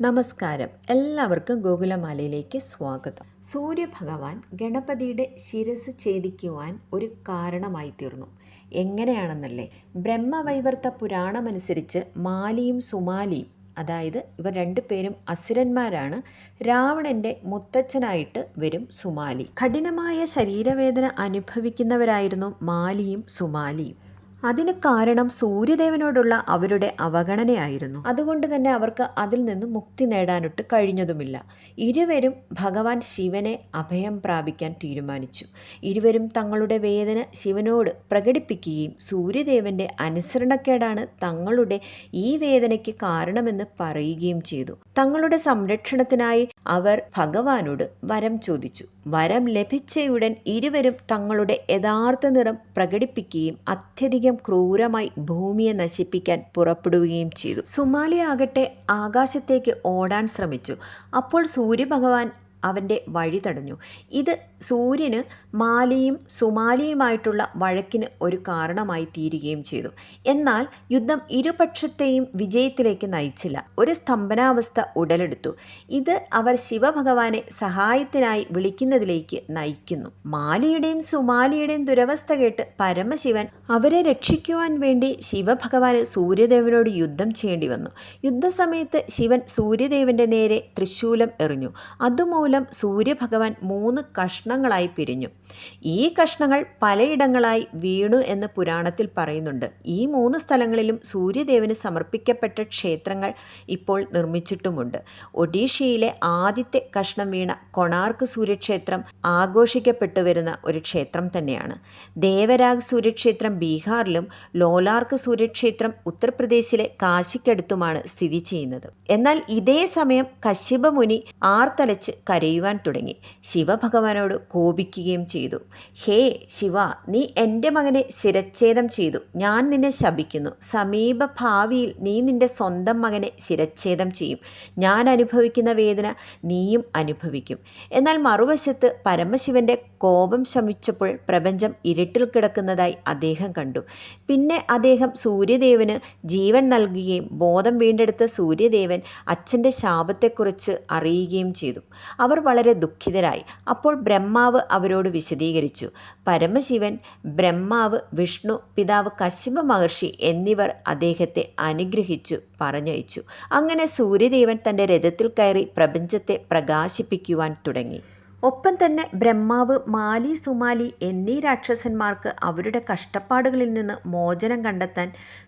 നമസ്കാരം. എല്ലാവർക്കും ഗോകുലമാലയിലേക്ക് സ്വാഗതം. സൂര്യഭഗവാൻ ഗണപതിയുടെ ശിരസ് ഛേദിക്കുവാൻ ഒരു കാരണമായി തീർന്നു. എങ്ങനെയാണെന്നല്ലേ? ബ്രഹ്മവൈവർത്ത പുരാണമനുസരിച്ച് മാലിയും സുമാലിയും, അതായത് ഇവർ രണ്ടുപേരും അസുരന്മാരാണ്. രാവണൻ്റെ മുത്തച്ഛനായിട്ട് വരും സുമാലി. കഠിനമായ ശരീരവേദന അനുഭവിക്കുന്നവരായിരുന്നു മാലിയും സുമാലിയും. അതിന് കാരണം സൂര്യദേവനോടുള്ള അവരുടെ അവഗണനയായിരുന്നു. അതുകൊണ്ട് തന്നെ അവർക്ക് അതിൽ നിന്ന് മുക്തി നേടാനൊട്ട് കഴിഞ്ഞതുമില്ല. ഇരുവരും ഭഗവാൻ ശിവനെ അഭയം പ്രാപിക്കാൻ തീരുമാനിച്ചു. ഇരുവരും തങ്ങളുടെ വേദന ശിവനോട് പ്രകടിപ്പിക്കുകയും സൂര്യദേവന്റെ അനുസരണക്കേടാണ് തങ്ങളുടെ ഈ വേദനയ്ക്ക് കാരണമെന്ന് പറയുകയും ചെയ്തു. തങ്ങളുടെ സംരക്ഷണത്തിനായി അവർ ഭഗവാനോട് വരം ചോദിച്ചു. വരം ലഭിച്ചയുടൻ ഇരുവരും തങ്ങളുടെ യഥാർത്ഥ നിറം പ്രകടിപ്പിക്കുകയും അത്യധികം ക്രൂരമായി ഭൂമിയെ നശിപ്പിക്കാൻ പുറപ്പെടുകയും ചെയ്തു. സുമാലി ആകട്ടെ ആകാശത്തേക്ക് ഓടാൻ ശ്രമിച്ചു. അപ്പോൾ സൂര്യഭഗവാൻ അവൻ്റെ വഴി തടഞ്ഞു. ഇത് സൂര്യന് മാലിയും സുമാലിയുമായിട്ടുള്ള വഴക്കിന് ഒരു കാരണമായി തീരുകയും ചെയ്തു. എന്നാൽ യുദ്ധം ഇരുപക്ഷത്തെയും വിജയത്തിലേക്ക് നയിച്ചില്ല. ഒരു സ്തംഭനാവസ്ഥ ഉടലെടുത്തു. ഇത് അവർ ശിവഭഗവാനെ സഹായത്തിനായി വിളിക്കുന്നതിലേക്ക് നയിക്കുന്നു. മാലിയുടെയും സുമാലിയുടെയും ദുരവസ്ഥ കേട്ട് പരമശിവൻ അവരെ രക്ഷിക്കുവാൻ വേണ്ടി ശിവഭഗവാന് സൂര്യദേവനോട് യുദ്ധം ചെയ്യേണ്ടി വന്നു. യുദ്ധസമയത്ത് ശിവൻ സൂര്യദേവന്റെ നേരെ തൃശൂലം എറിഞ്ഞു. അതുമൂലം സൂര്യഭഗവാൻ 3 കഷ്ണങ്ങളായി പിരിഞ്ഞു. ഈ കഷ്ണങ്ങൾ പലയിടങ്ങളായി വീണു എന്ന് പുരാണത്തിൽ പറയുന്നുണ്ട്. ഈ 3 സ്ഥലങ്ങളിലും സൂര്യദേവന് സമർപ്പിക്കപ്പെട്ട ക്ഷേത്രങ്ങൾ ഇപ്പോൾ നിർമ്മിച്ചിട്ടുമുണ്ട്. ഒഡീഷയിലെ ആദ്യത്തെ കഷ്ണം വീണ കൊണാർക്ക് സൂര്യക്ഷേത്രം ആഘോഷിക്കപ്പെട്ടു വരുന്ന ഒരു ക്ഷേത്രം തന്നെയാണ്. ദേവരാഗ് സൂര്യക്ഷേത്രം ബീഹാറിലും ലോലാർക്ക് സൂര്യക്ഷേത്രം ഉത്തർപ്രദേശിലെ കാശിക്കടുത്തുമാണ് സ്ഥിതി ചെയ്യുന്നത്. എന്നാൽ ഇതേ സമയം കശ്യപ മുനി ആർത്തലച്ച് കരയുവാൻ തുടങ്ങി. ശിവഭഗവാനോട് കോപിക്കുകയും ചെയ്തു. ഹേ ശിവ, നീ എൻ്റെ മകനെ ശിരച്ഛേദം ചെയ്തു. ഞാൻ നിന്നെ ശപിക്കുന്നു. സമീപ ഭാവിയിൽ നീ നിന്റെ സ്വന്തം മകനെ ശിരച്ഛേദം ചെയ്യും. ഞാൻ അനുഭവിക്കുന്ന വേദന നീയും അനുഭവിക്കും. എന്നാൽ മറുവശത്ത് പരമശിവന്റെ കോപം ശമിച്ചപ്പോൾ പ്രപഞ്ചം ഇരുട്ടിൽ കിടക്കുന്നതായി അദ്ദേഹം കണ്ടു. പിന്നെ അദ്ദേഹം സൂര്യദേവന് ജീവൻ നൽകുകയും ബോധം വീണ്ടെടുത്ത സൂര്യദേവൻ അച്ഛൻ്റെ ശാപത്തെക്കുറിച്ച് അറിയുകയും ചെയ്തു. അവർ വളരെ ദുഃഖിതരായി. അപ്പോൾ ബ്രഹ്മാവ് അവരോട് വിശദീകരിച്ചു. പരമശിവൻ, ബ്രഹ്മാവ്, വിഷ്ണു, പിതാവ് കശ്യപ മഹർഷി എന്നിവർ അദ്ദേഹത്തെ അനുഗ്രഹിച്ചു പറഞ്ഞയച്ചു. അങ്ങനെ സൂര്യദേവൻ തൻ്റെ രഥത്തിൽ കയറി പ്രപഞ്ചത്തെ പ്രകാശിപ്പിക്കുവാൻ തുടങ്ങി. ഒപ്പം തന്നെ ബ്രഹ്മാവ് മാലി സുമാലി എന്നീ രാക്ഷസന്മാർക്ക് അവരുടെ കഷ്ടപ്പാടുകളിൽ നിന്ന് മോചനം കണ്ടെത്താൻ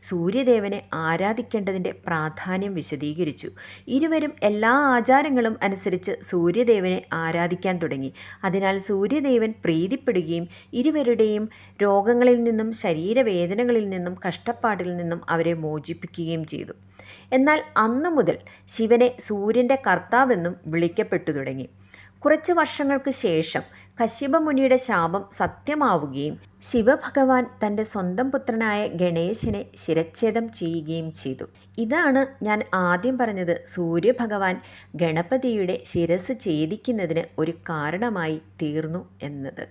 സൂര്യദേവനെ ആരാധിക്കേണ്ടതിൻ്റെ പ്രാധാന്യം വിശദീകരിച്ചു. ഇരുവരും എല്ലാ ആചാരങ്ങളും അനുസരിച്ച് സൂര്യദേവനെ ആരാധിക്കാൻ തുടങ്ങി. അതിനാൽ സൂര്യദേവൻ പ്രീതിപ്പെടുകയും ഇരുവരുടെയും രോഗങ്ങളിൽ നിന്നും ശരീരവേദനകളിൽ നിന്നും കഷ്ടപ്പാടിൽ നിന്നും അവരെ മോചിപ്പിക്കുകയും ചെയ്തു. എന്നാൽ അന്നു മുതൽ ശിവനെ സൂര്യൻ്റെ കർത്താവെന്നും വിളിക്കപ്പെട്ടു തുടങ്ങി. കുറച്ച് വർഷങ്ങൾക്ക് ശേഷം കശ്യപ മുനിയുടെ ശാപം സത്യമാവുകയും ശിവഭഗവാൻ തൻ്റെ സ്വന്തം പുത്രനായ ഗണേശനെ ശിരച്ഛേദം ചെയ്യുകയും ചെയ്തു. ഇതാണ് ഞാൻ ആദ്യം പറഞ്ഞത്, സൂര്യഭഗവാൻ ഗണപതിയുടെ ശിരസ് ഛേദിക്കുന്നതിന് ഒരു കാരണമായി തീർന്നു എന്നത്.